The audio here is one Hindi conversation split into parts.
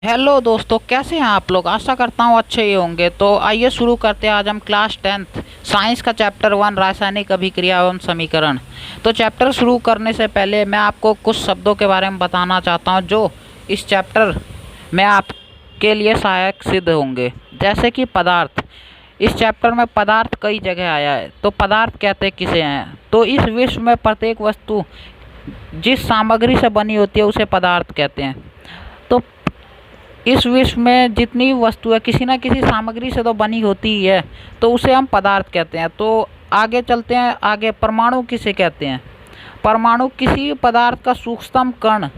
हेलो दोस्तों, कैसे हैं आप लोग। आशा करता हूँ अच्छे ही होंगे। तो आइए शुरू करते हैं। आज हम क्लास 10th साइंस का चैप्टर 1 रासायनिक अभिक्रिया एवं समीकरण। तो चैप्टर शुरू करने से पहले मैं आपको कुछ शब्दों के बारे में बताना चाहता हूँ जो इस चैप्टर में आपके लिए सहायक सिद्ध होंगे। जैसे कि पदार्थ। इस चैप्टर में पदार्थ कई जगह आया है। तो पदार्थ कहते किसे हैं। तो इस विश्व में प्रत्येक वस्तु जिस सामग्री से बनी होती है उसे पदार्थ कहते हैं। तो इस विश्व में जितनी वस्तु है किसी न किसी सामग्री से तो बनी होती ही है, तो उसे हम पदार्थ कहते हैं। तो आगे चलते हैं। आगे परमाणु किसे कहते हैं। परमाणु किसी पदार्थ का सूक्ष्मतम कण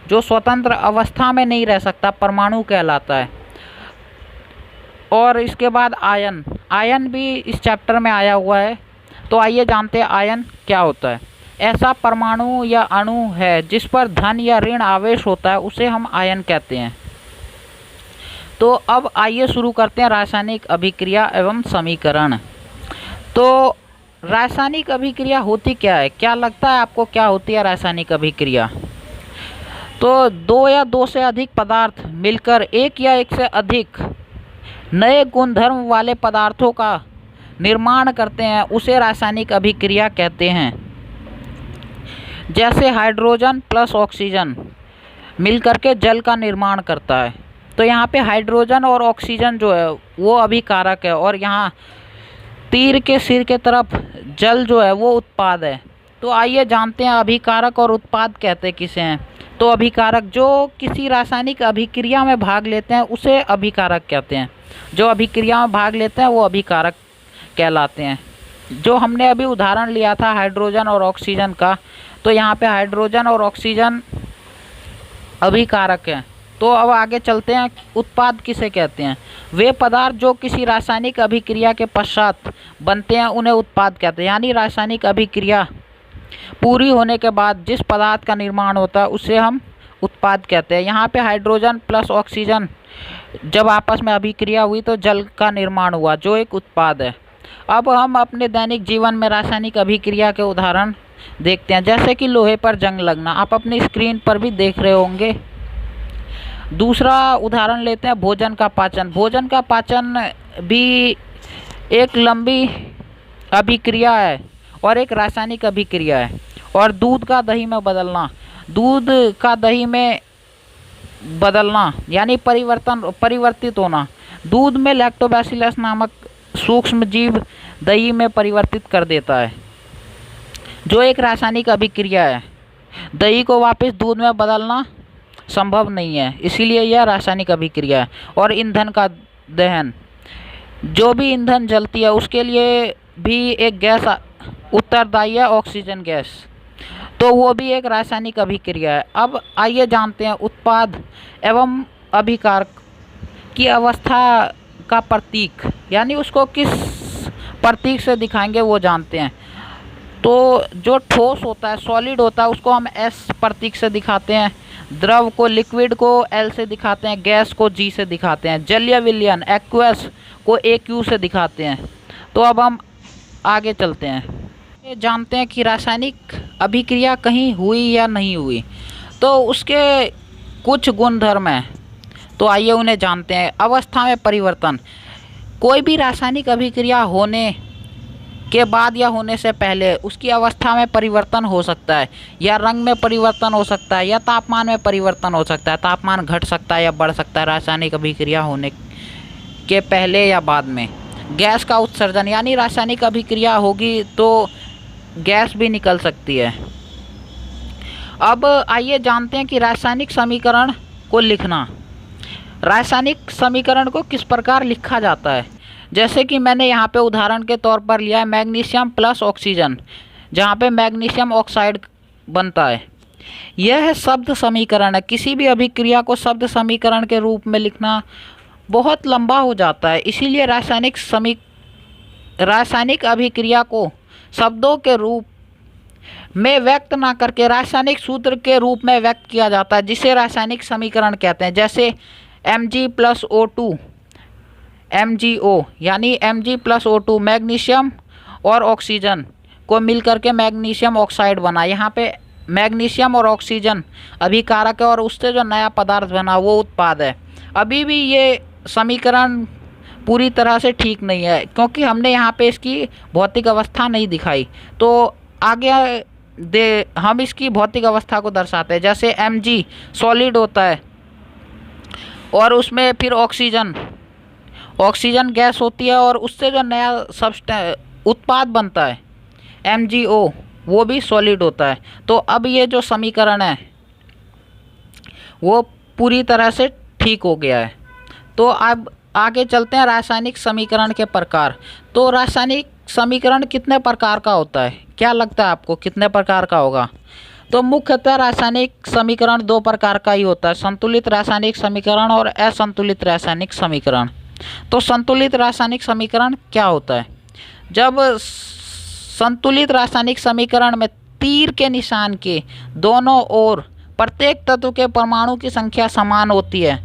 जो स्वतंत्र अवस्था में नहीं रह सकता, परमाणु कहलाता है। और इसके बाद आयन। आयन भी इस चैप्टर में आया हुआ है। तो आइए जानते हैं आयन क्या होता है। ऐसा परमाणु या अणु है जिस पर धन या ऋण आवेश होता है, उसे हम आयन कहते हैं। तो अब आइए शुरू करते हैं रासायनिक अभिक्रिया एवं समीकरण। तो रासायनिक अभिक्रिया होती क्या है। क्या लगता है आपको क्या होती है रासायनिक अभिक्रिया। तो दो या दो से अधिक पदार्थ मिलकर एक या एक से अधिक नए गुणधर्म वाले पदार्थों का निर्माण करते हैं, उसे रासायनिक अभिक्रिया कहते हैं। जैसे हाइड्रोजन प्लस ऑक्सीजन मिलकर के जल का निर्माण करता है। तो यहाँ पे हाइड्रोजन और ऑक्सीजन जो है वो अभिकारक है, और यहाँ तीर के सिर के तरफ जल जो है वो उत्पाद है। तो आइए जानते हैं अभिकारक और उत्पाद कहते किसे हैं। तो अभिकारक जो किसी रासायनिक अभिक्रिया में भाग लेते हैं उसे अभिकारक कहते हैं। जो अभिक्रिया में भाग लेते हैं वो अभिकारक कहलाते हैं। जो हमने अभी उदाहरण लिया था हाइड्रोजन और ऑक्सीजन का, तो यहाँ पे हाइड्रोजन और ऑक्सीजन अभिकारक हैं। तो अब आगे चलते हैं। उत्पाद किसे कहते हैं। वे पदार्थ जो किसी रासायनिक अभिक्रिया के पश्चात बनते हैं उन्हें उत्पाद कहते हैं। यानी रासायनिक अभिक्रिया पूरी होने के बाद जिस पदार्थ का निर्माण होता है उसे हम उत्पाद कहते हैं। यहाँ पे हाइड्रोजन प्लस ऑक्सीजन जब आपस में अभिक्रिया हुई तो जल का निर्माण हुआ, जो एक उत्पाद है। अब हम अपने दैनिक जीवन में रासायनिक अभिक्रिया के उदाहरण देखते हैं। जैसे कि लोहे पर जंग लगना, आप अपनी स्क्रीन पर भी देख रहे होंगे। दूसरा उदाहरण लेते हैं भोजन का पाचन। भोजन का पाचन भी एक लंबी अभिक्रिया है और एक रासायनिक अभिक्रिया है। और दूध का दही में बदलना, दूध का दही में बदलना यानी परिवर्तित होना। दूध में लैक्टोबैसिलस नामक सूक्ष्म जीव दही में परिवर्तित कर देता है, जो एक रासायनिक अभिक्रिया है। दही को वापस दूध में बदलना संभव नहीं है, इसीलिए यह रासायनिक अभिक्रिया है। और ईंधन का दहन, जो भी ईंधन जलती है उसके लिए भी एक गैस उत्तरदायी है, ऑक्सीजन गैस। तो वो भी एक रासायनिक अभिक्रिया है। अब आइए जानते हैं उत्पाद एवं अभिकारक की अवस्था का प्रतीक, यानी उसको किस प्रतीक से दिखाएंगे वो जानते हैं। तो जो ठोस होता है, सॉलिड होता है, उसको हम एस प्रतीक से दिखाते हैं। द्रव को, लिक्विड को एल से दिखाते हैं। गैस को जी से दिखाते हैं। जलीय विलयन एक्वस को ए क्यू से दिखाते हैं। तो अब हम आगे चलते हैं। ये जानते हैं कि रासायनिक अभिक्रिया कहीं हुई या नहीं हुई, तो उसके कुछ गुणधर्म हैं। तो आइए उन्हें जानते हैं। अवस्था में परिवर्तन, कोई भी रासायनिक अभिक्रिया होने के बाद या होने से पहले उसकी अवस्था में परिवर्तन हो सकता है, या रंग में परिवर्तन हो सकता है, या तापमान में परिवर्तन हो सकता है। तापमान घट सकता है या बढ़ सकता है रासायनिक अभिक्रिया होने के पहले या बाद में। गैस का उत्सर्जन, यानी रासायनिक अभिक्रिया होगी तो गैस भी निकल सकती है। अब आइए जानते हैं कि रासायनिक समीकरण को लिखना। रासायनिक समीकरण को किस प्रकार लिखा जाता है। जैसे कि मैंने यहाँ पे उदाहरण के तौर पर लिया है मैग्नीशियम प्लस ऑक्सीजन, जहाँ पे मैग्नीशियम ऑक्साइड बनता है। यह शब्द समीकरण है। किसी भी अभिक्रिया को शब्द समीकरण के रूप में लिखना बहुत लंबा हो जाता है, इसीलिए रासायनिक अभिक्रिया को शब्दों के रूप में व्यक्त ना करके रासायनिक सूत्र के रूप में व्यक्त किया जाता है, जिसे रासायनिक समीकरण कहते हैं। जैसे Mg प्लस O2 MgO, यानी Mg प्लस O2 मैग्नीशियम और ऑक्सीजन को मिलकर के मैग्नीशियम ऑक्साइड बना। यहाँ पे मैग्नीशियम और ऑक्सीजन अभिकारक है और उससे जो नया पदार्थ बना वो उत्पाद है। अभी भी ये समीकरण पूरी तरह से ठीक नहीं है, क्योंकि हमने यहाँ पे इसकी भौतिक अवस्था नहीं दिखाई। तो आगे हम इसकी भौतिक अवस्था को दर्शाते हैं। जैसे Mg सॉलिड होता है और उसमें फिर ऑक्सीजन गैस होती है, और उससे जो नया उत्पाद बनता है MgO, वो भी सॉलिड होता है। तो अब ये जो समीकरण है वो पूरी तरह से ठीक हो गया है। तो अब आगे चलते हैं रासायनिक समीकरण के प्रकार। तो रासायनिक समीकरण कितने प्रकार का होता है, क्या लगता है आपको कितने प्रकार का होगा? तो मुख्यतः रासायनिक समीकरण दो प्रकार का ही होता है, संतुलित रासायनिक समीकरण और असंतुलित रासायनिक समीकरण। तो संतुलित रासायनिक समीकरण क्या होता है? जब संतुलित रासायनिक समीकरण में तीर के निशान के दोनों ओर प्रत्येक तत्व के परमाणु की संख्या समान होती है।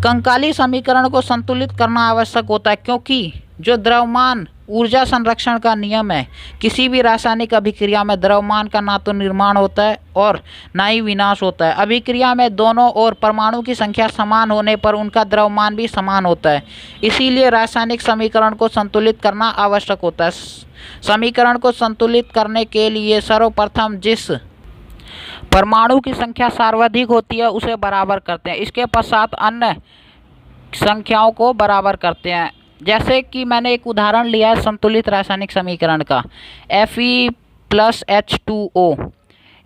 कंकाली समीकरण को संतुलित करना आवश्यक होता है, क्योंकि जो द्रव्यमान ऊर्जा संरक्षण का नियम है, किसी भी रासायनिक अभिक्रिया में द्रव्यमान का ना तो निर्माण होता है और ना ही विनाश होता है। अभिक्रिया में दोनों ओर परमाणु की संख्या समान होने पर उनका द्रव्यमान भी समान होता है। इसीलिए रासायनिक समीकरण को संतुलित करना आवश्यक होता है। समीकरण को संतुलित करने के लिए सर्वप्रथम जिस परमाणु की संख्या सर्वाधिक होती है उसे बराबर करते हैं, इसके पश्चात अन्य संख्याओं को बराबर करते हैं। जैसे कि मैंने एक उदाहरण लिया है संतुलित रासायनिक समीकरण का, Fe प्लस H2O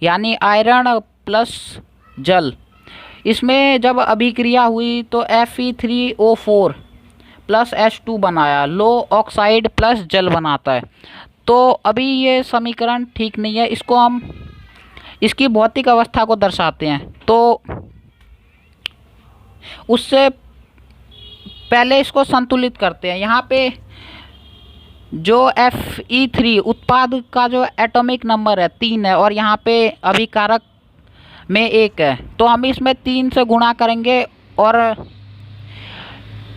यानी आयरन प्लस जल। इसमें जब अभिक्रिया हुई तो Fe3O4 प्लस H2 बनाया, लो ऑक्साइड प्लस जल बनाता है। तो अभी ये समीकरण ठीक नहीं है, इसको हम इसकी भौतिक अवस्था को दर्शाते हैं। तो उससे पहले इसको संतुलित करते हैं। यहाँ पे जो Fe3 उत्पाद का जो एटॉमिक नंबर है 3 है, और यहाँ पे अभिकारक में 1 है, तो हम इसमें 3 से गुणा करेंगे और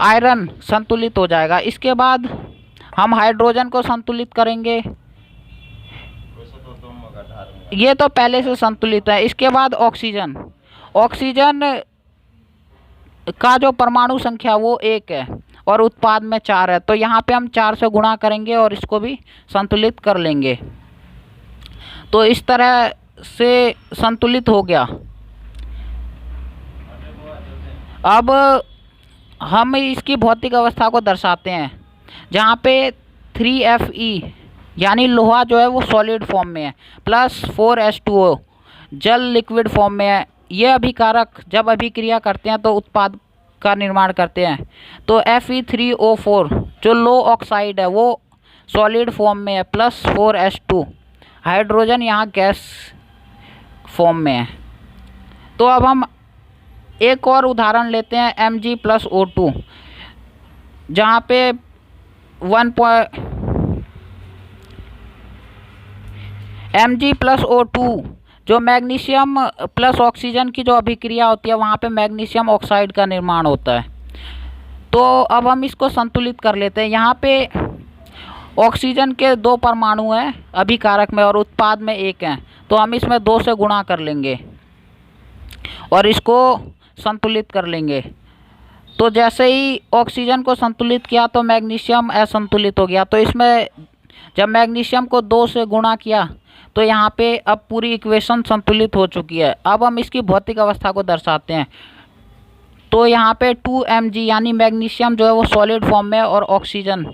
आयरन संतुलित हो जाएगा। इसके बाद हम हाइड्रोजन को संतुलित करेंगे, ये तो पहले से संतुलित है। इसके बाद ऑक्सीजन का जो परमाणु संख्या वो 1 है और उत्पाद में 4 है, तो यहाँ पे हम 4 से गुणा करेंगे और इसको भी संतुलित कर लेंगे। तो इस तरह से संतुलित हो गया। अब हम इसकी भौतिक अवस्था को दर्शाते हैं, जहाँ पे 3Fe यानी लोहा जो है वो सॉलिड फॉर्म में है, प्लस 4H2O जल लिक्विड फॉर्म में है। ये अभिकारक जब अभिक्रिया करते हैं तो उत्पाद का निर्माण करते हैं। तो Fe3O4 जो लो ऑक्साइड है वो सॉलिड फॉर्म में है, प्लस 4H2 हाइड्रोजन यहाँ गैस फॉर्म में है। तो अब हम एक और उदाहरण लेते हैं Mg प्लस O2, जहाँ पे Mg प्लस O2 जो मैग्नीशियम प्लस ऑक्सीजन की जो अभिक्रिया होती है वहाँ पे मैग्नीशियम ऑक्साइड का निर्माण होता है। तो अब हम इसको संतुलित कर लेते हैं। यहाँ पे ऑक्सीजन के 2 परमाणु हैं अभिकारक में और उत्पाद में 1 हैं, तो हम इसमें 2 से गुणा कर लेंगे और इसको संतुलित कर लेंगे। तो जैसे ही ऑक्सीजन को संतुलित किया तो मैग्नीशियम असंतुलित हो गया। तो इसमें जब मैग्नीशियम को 2 से गुणा किया तो यहाँ पे अब पूरी इक्वेशन संतुलित हो चुकी है। अब हम इसकी भौतिक अवस्था को दर्शाते हैं। तो यहाँ पे 2Mg यानी मैग्नीशियम जो है वो सॉलिड फॉर्म में और ऑक्सीजन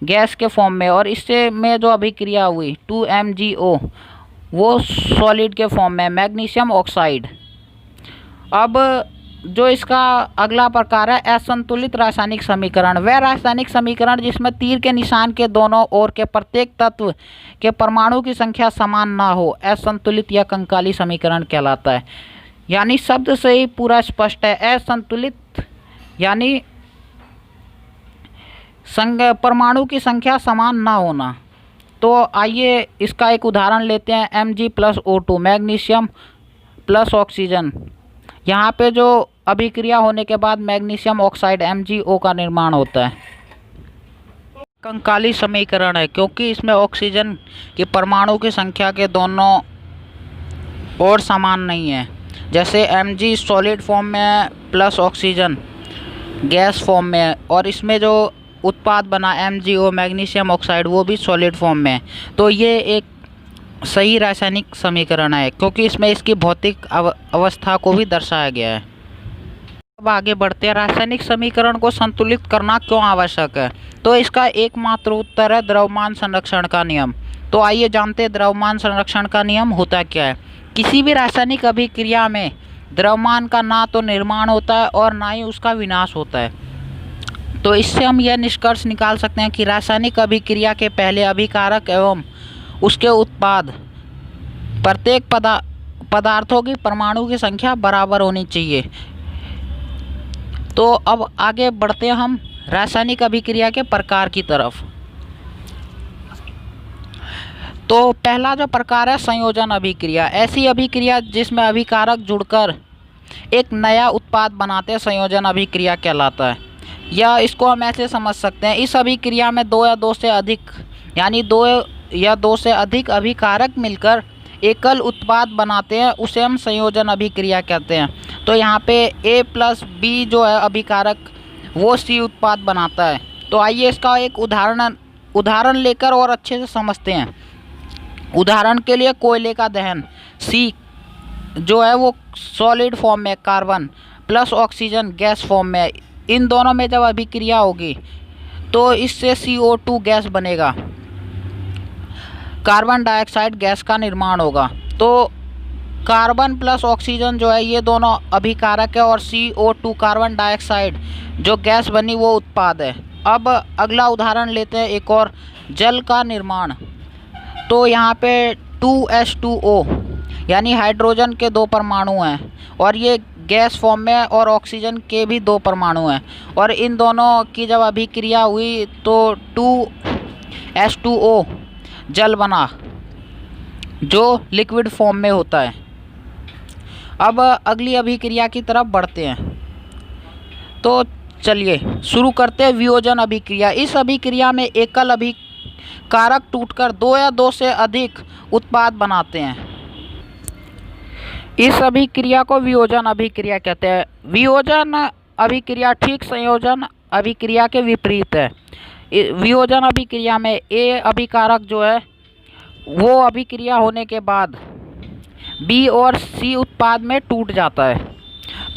गैस के फॉर्म में, और इससे में जो अभिक्रिया हुई 2MgO वो सॉलिड के फॉर्म में मैग्नीशियम ऑक्साइड। अब जो इसका अगला प्रकार है असंतुलित रासायनिक समीकरण, वह रासायनिक समीकरण जिसमें तीर के निशान के दोनों ओर के प्रत्येक तत्व के परमाणु की संख्या समान ना हो, असंतुलित या कंकाली समीकरण कहलाता है। यानी शब्द से ही पूरा स्पष्ट है, असंतुलित यानी परमाणु की संख्या समान ना होना। तो आइए इसका एक उदाहरण लेते हैं, Mg plus O2 magnesium plus oxygen. यहाँ पे जो अभिक्रिया होने के बाद मैग्नीशियम ऑक्साइड MgO का निर्माण होता है। कंकाली समीकरण है क्योंकि इसमें ऑक्सीजन की परमाणु की संख्या के दोनों ओर समान नहीं है। जैसे Mg सॉलिड फॉर्म में है प्लस ऑक्सीजन गैस फॉर्म में है, और इसमें जो उत्पाद बना MgO मैग्नीशियम ऑक्साइड वो भी सॉलिड फॉर्म में है। तो ये एक सही रासायनिक समीकरण है, क्योंकि इसमें इसकी भौतिक अवस्था को भी दर्शाया गया है। अब आगे बढ़ते हैं, रासायनिक समीकरण को संतुलित करना क्यों आवश्यक है। तो इसका एकमात्र उत्तर है द्रव्यमान संरक्षण का नियम। तो आइए जानते हैं द्रव्यमान संरक्षण का नियम होता क्या है। किसी भी रासायनिक अभिक्रिया में द्रव्यमान का ना तो निर्माण होता है और ना ही उसका विनाश होता है। तो इससे हम यह निष्कर्ष निकाल सकते हैं कि रासायनिक अभिक्रिया के पहले अभिकारक एवं उसके उत्पाद प्रत्येक पदार्थों की परमाणु की संख्या बराबर होनी चाहिए। तो अब आगे बढ़ते हैं हम रासायनिक अभिक्रिया के प्रकार की तरफ। तो पहला जो प्रकार है संयोजन अभिक्रिया। ऐसी अभिक्रिया जिसमें अभिकारक जुड़कर एक नया उत्पाद बनाते हैं संयोजन अभिक्रिया कहलाता है। या इसको हम ऐसे समझ सकते हैं, इस अभिक्रिया में दो या दो से अधिक यानी दो या दो से अधिक अभिकारक मिलकर एकल उत्पाद बनाते हैं, उसे हम संयोजन अभिक्रिया कहते हैं। तो यहाँ पे A+B जो है अभिकारक वो C उत्पाद बनाता है। तो आइए इसका एक उदाहरण लेकर और अच्छे से समझते हैं। उदाहरण के लिए कोयले का दहन, C जो है वो सॉलिड फॉर्म में, carbon plus oxygen gas form में। इन दोनों में जब अभिक्रिया होगी तो इससे CO2 गैस बनेगा, कार्बन डाइऑक्साइड गैस का निर्माण होगा। तो कार्बन प्लस ऑक्सीजन जो है ये दोनों अभिकारक है और CO2 कार्बन डाइऑक्साइड जो गैस बनी वो उत्पाद है। अब अगला उदाहरण लेते हैं एक और, जल का निर्माण। तो यहाँ पे 2H2O यानी हाइड्रोजन के दो परमाणु हैं और ये गैस फॉर्म में है और ऑक्सीजन के भी दो परमाणु हैं, और इन दोनों की जब अभिक्रिया हुई तो 2H2O जल बना जो लिक्विड फॉर्म में होता है। अब अगली अभिक्रिया की तरफ बढ़ते हैं। तो चलिए शुरू करते हैं वियोजन अभिक्रिया। इस अभिक्रिया में एकल अभिकारक टूटकर दो या दो से अधिक उत्पाद बनाते हैं। इस अभिक्रिया को वियोजन अभिक्रिया कहते हैं। वियोजन अभिक्रिया ठीक संयोजन अभिक्रिया के विपरीत है। वियोजन अभिक्रिया में A अभिकारक जो है वो अभिक्रिया होने के बाद B और C उत्पाद में टूट जाता है।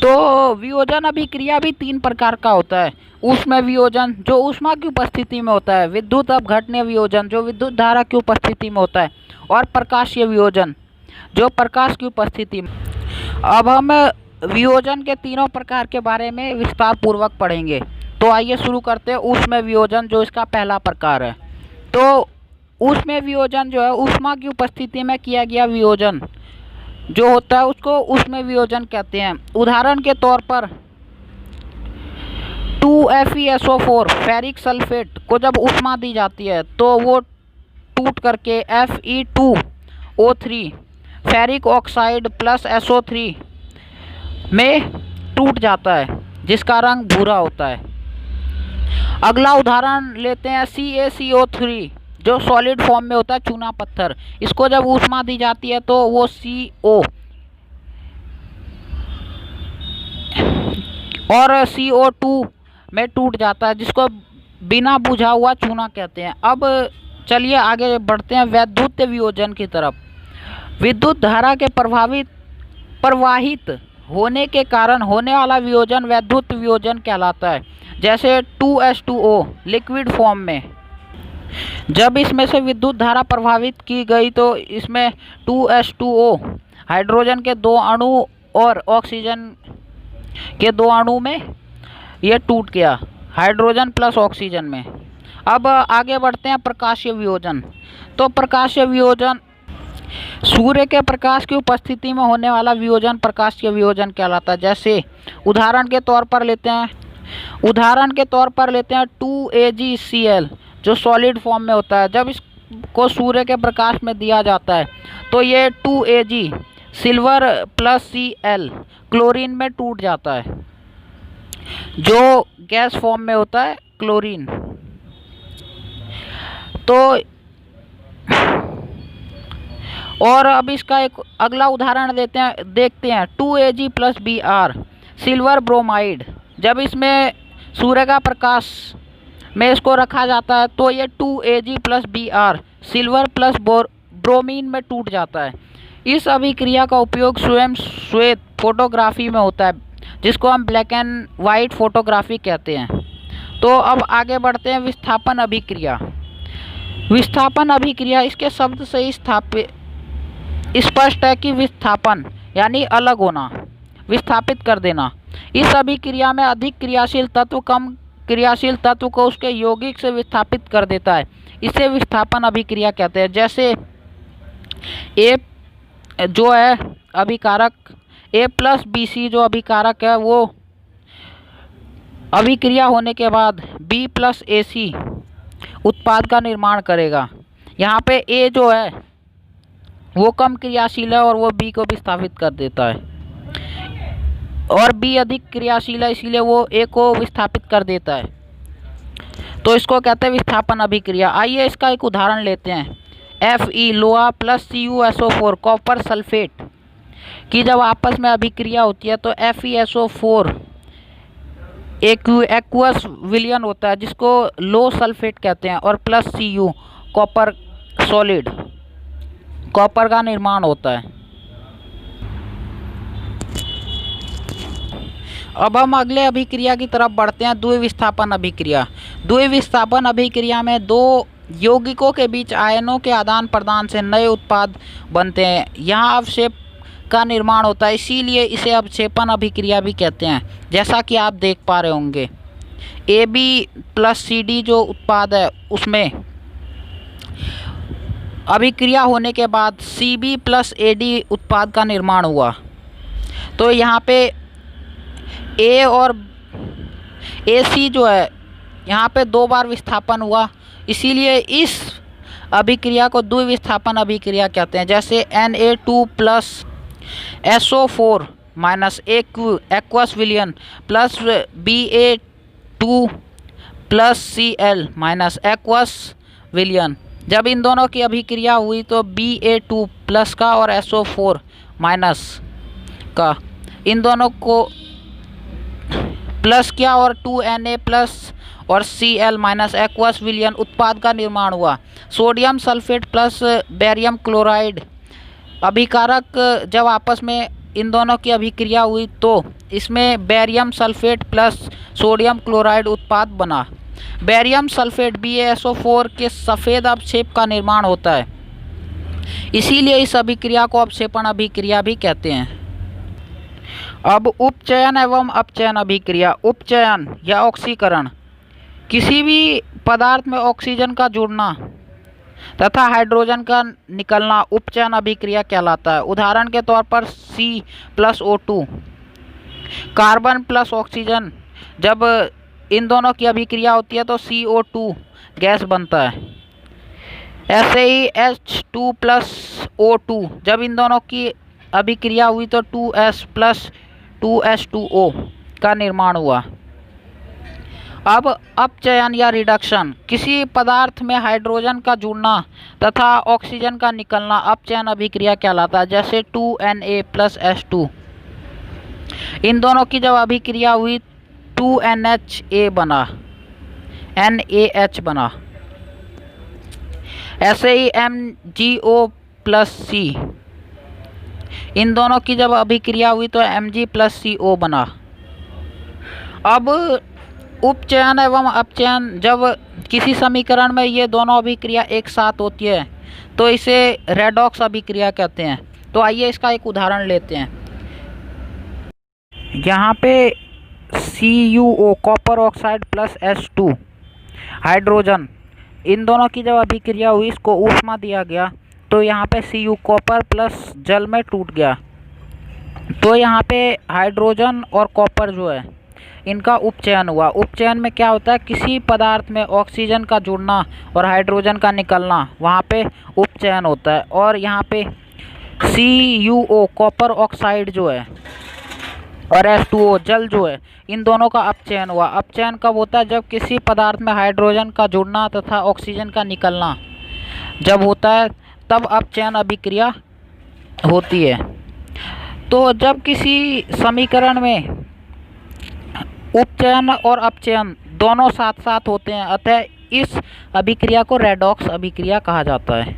तो वियोजन अभिक्रिया भी तीन प्रकार का होता है। ऊष्म वियोजन जो ऊष्मा की उपस्थिति में होता है, विद्युत अपघटनीय वियोजन जो विद्युत धारा की उपस्थिति में होता है, और प्रकाशीय वियोजन जो प्रकाश की उपस्थिति में। अब हम वियोजन के तीनों प्रकार के बारे में विस्तार पूर्वक पढ़ेंगे। तो आइए शुरू करते हैं ऊष्म वियोजन जो इसका पहला प्रकार है। तो ऊष्म वियोजन जो है ऊष्मा की उपस्थिति में किया गया वियोजन जो होता है उसको ऊष्म वियोजन कहते हैं। उदाहरण के तौर पर 2FeSO4 फेरिक सल्फेट को जब ऊष्मा दी जाती है तो वो टूट करके Fe2O3 ferric oxide plus SO3 में टूट जाता है जिसका रंग भूरा होता है। अगला उदाहरण लेते हैं CaCO3 जो सॉलिड फॉर्म में होता है, चूना पत्थर। इसको जब ऊष्मा दी जाती है तो वो CO और CO2 में टूट जाता है जिसको बिना बुझा हुआ चूना कहते हैं। अब चलिए आगे बढ़ते हैं वैद्युत वियोजन की तरफ। विद्युत धारा के प्रवाहित होने के कारण होने वाला वियोजन वैद्युत वियोजन कहलाता है। जैसे 2H2O लिक्विड फॉर्म में जब इसमें से विद्युत धारा प्रभावित की गई तो इसमें 2H2O हाइड्रोजन के दो अणु और ऑक्सीजन के दो अणु में ये टूट गया, हाइड्रोजन प्लस ऑक्सीजन में। अब आगे बढ़ते हैं प्रकाशीय वियोजन। तो प्रकाशीय वियोजन सूर्य के प्रकाश की उपस्थिति में होने वाला वियोजन प्रकाशीय वियोजन कहलाता है। जैसे उदाहरण के तौर पर लेते हैं 2AgCl जो सॉलिड फॉर्म में होता है। जब इसको सूर्य के प्रकाश में दिया जाता है तो ये 2Ag silver plus Cl chlorine में टूट जाता है जो गैस फॉर्म में होता है क्लोरीन। तो और अब इसका एक अगला उदाहरण देखते हैं 2Ag plus Br silver bromide. जब इसमें सूर्य का प्रकाश में इसको रखा जाता है तो ये 2Ag plus Br silver plus bromine में टूट जाता है। इस अभिक्रिया का उपयोग स्वयं श्वेत फोटोग्राफी में होता है, जिसको हम ब्लैक एंड वाइट फोटोग्राफी कहते हैं। तो अब आगे बढ़ते हैं विस्थापन अभिक्रिया। विस्थापन अभिक्रिया, इसके शब्द से ही स्पष्ट है कि विस्थापन यानी अलग होना, विस्थापित कर देना। इस अभिक्रिया में अधिक क्रियाशील तत्व कम क्रियाशील तत्व को उसके यौगिक से विस्थापित कर देता है। इसे विस्थापन अभिक्रिया कहते हैं। जैसे ए जो है अभिकारक, A प्लस BC जो अभिकारक है, वो अभिक्रिया होने के बाद B प्लस AC उत्पाद का निर्माण करेगा। यहाँ पे A जो है वो कम क्रियाशील है और वो B को विस्थापित कर देता है, और B अधिक क्रियाशील है इसीलिए वो A को विस्थापित कर देता है। तो इसको कहते हैं विस्थापन अभिक्रिया। आइए इसका एक उदाहरण लेते हैं। Fe लोहा प्लस CuSO4 कॉपर सल्फेट की जब आपस में अभिक्रिया होती है तो FeSO4 एक्वस विलयन होता है, जिसको लो सल्फेट कहते हैं, और plus Cu copper solid, copper का निर्माण होता है। अब हम अगले अभिक्रिया की तरफ बढ़ते हैं, द्विविस्थापन अभिक्रिया। द्विविस्थापन अभिक्रिया में दो यौगिकों के बीच आयनों के आदान प्रदान से नए उत्पाद बनते हैं। यहाँ अवक्षेप का निर्माण होता है, इसीलिए इसे अवक्षेपन अभिक्रिया भी कहते हैं, जैसा कि आप देख पा रहे होंगे। AB प्लस CD जो उत्पाद है उसमें अभिक्रिया होने के बाद CB प्लस AD उत्पाद का निर्माण हुआ। तो यहाँ पे A और AC जो है यहाँ पे दो बार विस्थापन हुआ, इसीलिए इस अभिक्रिया को द्विविस्थापन अभिक्रिया कहते हैं। जैसे Na2 plus SO4 minus aqueous विलयन plus Ba2 plus Cl minus aqueous विलयन। जब इन दोनों की अभिक्रिया हुई तो Ba2 प्लस का और SO4 माइनस का, इन दोनों को प्लस किया और 2Na प्लस और Cl माइनस एक्वस विलयन उत्पाद का निर्माण हुआ। Sodium sulphate plus barium chloride अभिकारक जब आपस में इन दोनों की अभिक्रिया हुई तो इसमें barium sulphate plus sodium chloride उत्पाद बना। बेरियम सल्फेट BaSO4 के सफ़ेद अवक्षेप का निर्माण होता है, इसीलिए इस अभिक्रिया को अवक्षेपण अभिक्रिया भी कहते हैं। अब उपचयन एवं अपचयन अभिक्रिया। उपचयन या ऑक्सीकरण, किसी भी पदार्थ में ऑक्सीजन का जुड़ना तथा हाइड्रोजन का निकलना उपचयन अभिक्रिया कहलाता है। उदाहरण के तौर पर C plus O2 carbon plus oxygen, जब इन दोनों की अभिक्रिया होती है तो CO2 गैस बनता है। ऐसे ही H2 प्लस O2, जब इन दोनों की अभिक्रिया हुई तो 2S प्लस 2H2O का निर्माण हुआ। अब अपचयन या रिडक्शन, किसी पदार्थ में हाइड्रोजन का जुड़ना तथा ऑक्सीजन का निकलना अपचयन अभिक्रिया कहलाता है। जैसे 2Na प्लस H2, इन दोनों की जब अभिक्रिया हुई 2NHA बना, NaH बना। ऐसे ही MgO प्लस C, इन दोनों की जब अभिक्रिया हुई तो Mg प्लस CO बना। अब उपचयन एवं अपचयन, जब किसी समीकरण में ये दोनों अभिक्रिया एक साथ होती है तो इसे रेडॉक्स अभिक्रिया कहते हैं। तो आइए इसका एक उदाहरण लेते हैं। यहाँ पे CuO copper oxide plus H2 hydrogen, इन दोनों की जब अभिक्रिया हुई इसको ऊष्मा दिया गया तो यहाँ पे Cu कॉपर प्लस जल में टूट गया। तो यहाँ पे हाइड्रोजन और कॉपर जो है इनका उपचयन हुआ। उपचयन में क्या होता है, किसी पदार्थ में ऑक्सीजन का जुड़ना और हाइड्रोजन का निकलना, वहाँ पे उपचयन होता है। और यहाँ पे CuO कॉपर ऑक्साइड जो है और H2O जल जो है, इन दोनों का अपचयन हुआ। अपचयन कब होता है, जब किसी पदार्थ में हाइड्रोजन का जुड़ना तथा ऑक्सीजन का निकलना जब होता है तब अपचयन अभिक्रिया होती है। तो जब किसी समीकरण में उपचयन और अपचयन दोनों साथ साथ होते हैं, अतः इस अभिक्रिया को रेडॉक्स अभिक्रिया कहा जाता है।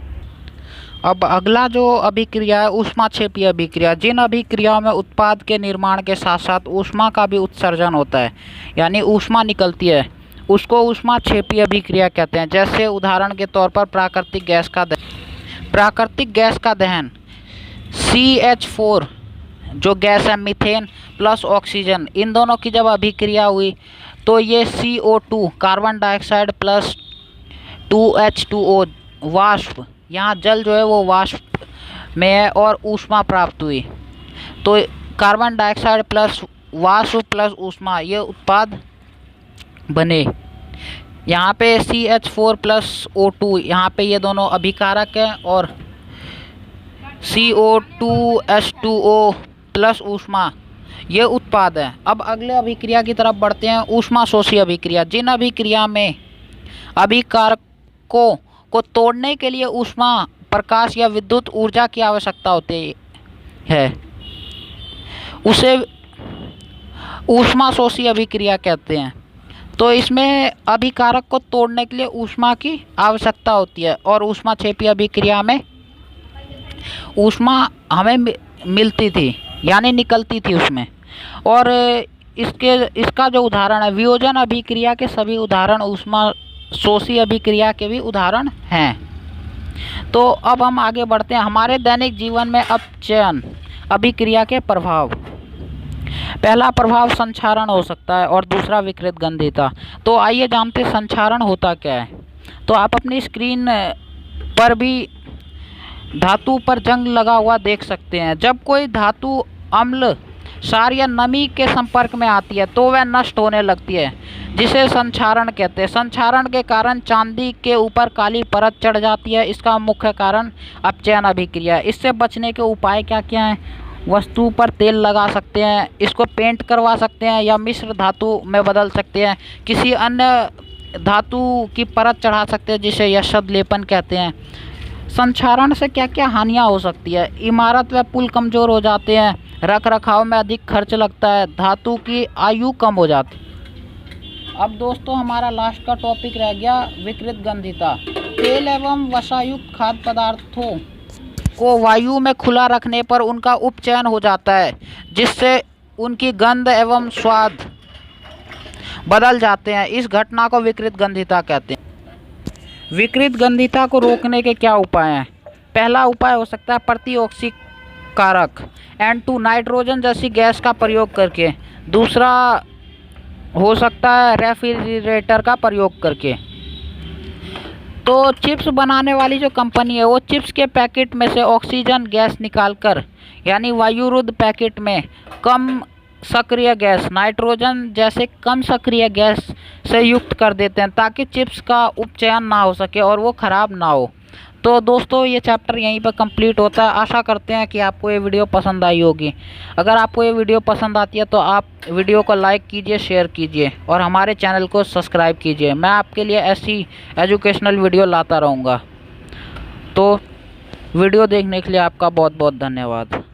अब अगला जो अभिक्रिया है ऊष्माक्षेपीय अभिक्रिया। जिन अभिक्रियाओं में उत्पाद के निर्माण के साथ साथ ऊष्मा का भी उत्सर्जन होता है, यानी ऊष्मा निकलती है, उसको ऊष्माक्षेपीय अभिक्रिया कहते हैं। जैसे उदाहरण के तौर पर प्राकृतिक गैस का दहन CH4 जो गैस है, मीथेन प्लस ऑक्सीजन, इन दोनों की जब अभिक्रिया हुई तो ये CO2 carbon dioxide plus 2H2O वाष्प, यहाँ जल जो है वो वाष्प में है और ऊष्मा प्राप्त हुई, तो कार्बन डाइऑक्साइड प्लस वाष्प प्लस ऊष्मा ये उत्पाद बने। यहाँ पे CH4 प्लस O2, यहाँ पे ये दोनों अभिकारक हैं और CO2H2O प्लस ऊष्मा ये उत्पाद है। अब अगले अभिक्रिया की तरफ बढ़ते हैं, ऊष्मा शोषी अभिक्रिया। जिन अभिक्रिया में अभिकारकों को तोड़ने के लिए ऊष्मा, प्रकाश या विद्युत ऊर्जा की आवश्यकता होती है, उसे ऊष्मा शोषी अभिक्रिया कहते हैं। तो इसमें अभिकारक को तोड़ने के लिए ऊष्मा की आवश्यकता होती है और ऊष्माक्षेपीय अभिक्रिया में ऊष्मा हमें मिलती थी, यानी निकलती थी उसमें। और इसका जो उदाहरण है, वियोजन अभिक्रिया के सभी उदाहरण ऊष्मा शोषी अभिक्रिया के भी उदाहरण हैं। तो अब हम आगे बढ़ते हैं हमारे दैनिक जीवन में अपचयन अभिक्रिया के प्रभाव। पहला प्रभाव संक्षारण हो सकता है और दूसरा विकृत गंधिता। तो आइए जानते हैं संक्षारण होता क्या है। तो आप अपनी स्क्रीन पर भी धातु पर जंग लगा हुआ देख सकते हैं। जब कोई धातु अम्ल, क्षार या नमी के संपर्क में आती है तो वह नष्ट होने लगती है, जिसे संक्षारण कहते हैं। संक्षारण के कारण चांदी के ऊपर काली परत चढ़ जाती है। इसका मुख्य कारण अपचयन अभिक्रिया है। इससे बचने के उपाय क्या क्या हैं? वस्तु पर तेल लगा सकते हैं, इसको पेंट करवा सकते हैं या मिश्र धातु में बदल सकते हैं, किसी अन्य धातु की परत चढ़ा सकते हैं जिसे यशद लेपन कहते हैं। संक्षारण से क्या क्या हानियाँ हो सकती है? इमारत व पुल कमज़ोर हो जाते हैं, रख रखाव में अधिक खर्च लगता है, धातु की आयु कम हो जाती। अब दोस्तों हमारा लास्ट का टॉपिक रह गया विकृत गंधिता। तेल एवं वसायुक्त खाद्य पदार्थों को वायु में खुला रखने पर उनका उपचयन हो जाता है, जिससे उनकी गंध एवं स्वाद बदल जाते हैं। इस घटना को विकृत गंधिता कहते हैं। विकृत गंधिता को रोकने के क्या उपाय हैं? पहला उपाय हो सकता है प्रतिऑक्सीकारक N2 नाइट्रोजन जैसी गैस का प्रयोग करके। दूसरा हो सकता है रेफ्रिजरेटर का प्रयोग करके। तो चिप्स बनाने वाली जो कंपनी है वो चिप्स के पैकेट में से ऑक्सीजन गैस निकालकर, यानी वायुरुद्ध पैकेट में कम सक्रिय गैस नाइट्रोजन जैसे कम सक्रिय गैस से युक्त कर देते हैं, ताकि चिप्स का उपचयन ना हो सके और वो ख़राब ना हो। तो दोस्तों ये चैप्टर यहीं पर कंप्लीट होता है। आशा करते हैं कि आपको ये वीडियो पसंद आई होगी। अगर आपको ये वीडियो पसंद आती है तो आप वीडियो को लाइक कीजिए, शेयर कीजिए और हमारे चैनल को सब्सक्राइब कीजिए। मैं आपके लिए ऐसी एजुकेशनल वीडियो लाता रहूँगा। तो वीडियो देखने के लिए आपका बहुत बहुत धन्यवाद।